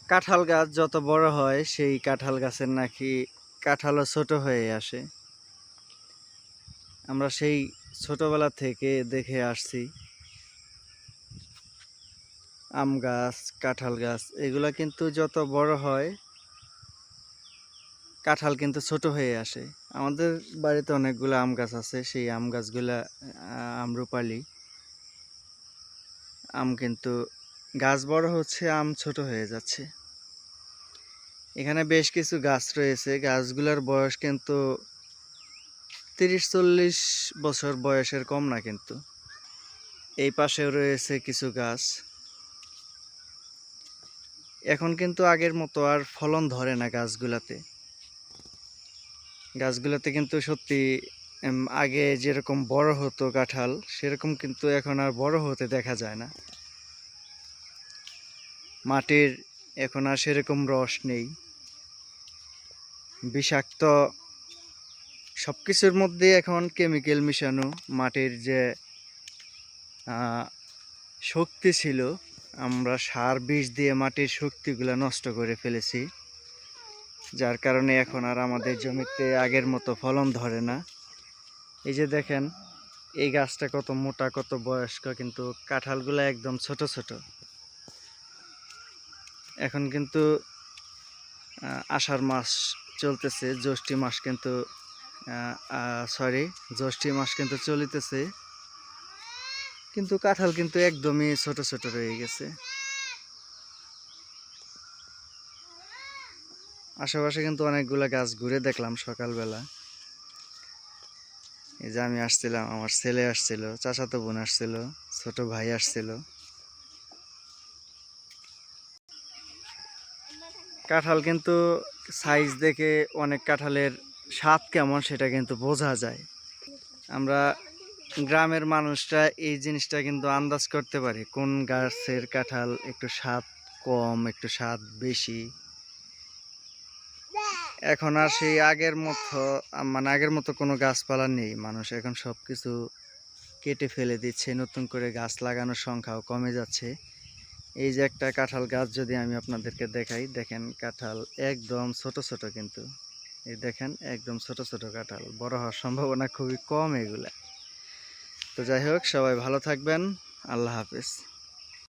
কাঁঠাল গাছ যত বড় হয় সেই কাঁঠাল গাছের নাকি কাঁঠালও ছোট হয়ে আসে। আমরা সেই ছোটবেলা থেকে দেখে আসছি আম গাছ, কাঁঠাল গাছ এগুলা কিন্তু যত বড় হয় কাঁঠাল কিন্তু ছোট হয়ে আসে। আমাদের বাড়িতে অনেকগুলো আম গাছ আছে, সেই আম গাছগুলা আম্রপালি। আম কিন্তু গাছ বড় হচ্ছে, আম ছোট হয়ে যাচ্ছে। এখানে বেশ কিছু গাছ রয়েছে, গাছগুলোর বয়স কিন্তু 30-40 বছর বয়সের কম না কিন্তু। এই পাশেও রয়েছে কিছু গাছ। এখন কিন্তু আগের মতো আর ফলন ধরে না গাছগুলাতে। গাছগুলোতে কিন্তু সত্যি আগে যেরকম বড় হতো কাঁঠাল, সেরকম কিন্তু এখন আর বড় হতে দেখা যায় না। মাটির এখন আর সেরকম রস নেই। বিষাক্ত সব কিছুর মধ্যে এখন কেমিক্যাল মিশানো। মাটির যে শক্তি ছিল, আমরা সার বিষ দিয়ে মাটির শক্তিগুলো নষ্ট করে ফেলেছি, যার কারণে এখন আর আমাদের জমিতে আগের মতো ফলন ধরে না। এই যে দেখেন এই গাছটা কত মোটা, কত বয়স্ক, কিন্তু কাঁঠালগুলো একদম ছোট ছোট। এখন কিন্তু আষাঢ় মাস চলতেছে, জ্যৈষ্ঠ মাস কিন্তু জ্যৈষ্ঠ মাস কিন্তু চলিতেছে, কিন্তু কাঁঠাল কিন্তু একদমই ছোট ছোট রয়ে গেছে। আশেপাশে কিন্তু অনেকগুলা গাছ ঘুরে দেখলাম সকালবেলা। এই যে আমি আসছিলাম, আমার ছেলে আসছিল, চাচাতো বোন আসছিল, ছোট ভাই আসছিল। কাঁঠাল কিন্তু সাইজ দেখে অনেক কাঁঠালের স্বাদ কেমন সেটা কিন্তু বোঝা যায়। আমরা গ্রামের মানুষরা এই জিনিসটা কিন্তু আন্দাজ করতে পারি কোন গাছের কাঁঠাল একটু স্বাদ কম, একটু স্বাদ বেশি। এখন আর সেই আগের মতো আগের মতো কোনো গাছপালা নেই। মানুষ এখন সব কিছু কেটে ফেলে দিচ্ছে, নতুন করে গাছ লাগানোর সংখ্যাও কমে যাচ্ছে। এই যে একটা কাঁঠাল গাছ যদি আমি আপনাদেরকে দেখাই, দেখেন কাঁঠাল একদম ছোট ছোট, কিন্তু এই দেখেন একদম ছোট ছোট কাঁঠাল, বড় হওয়ার সম্ভাবনা খুবই কম এগুলা। তো যাই হোক, সবাই ভালো থাকবেন। আল্লাহ হাফেজ।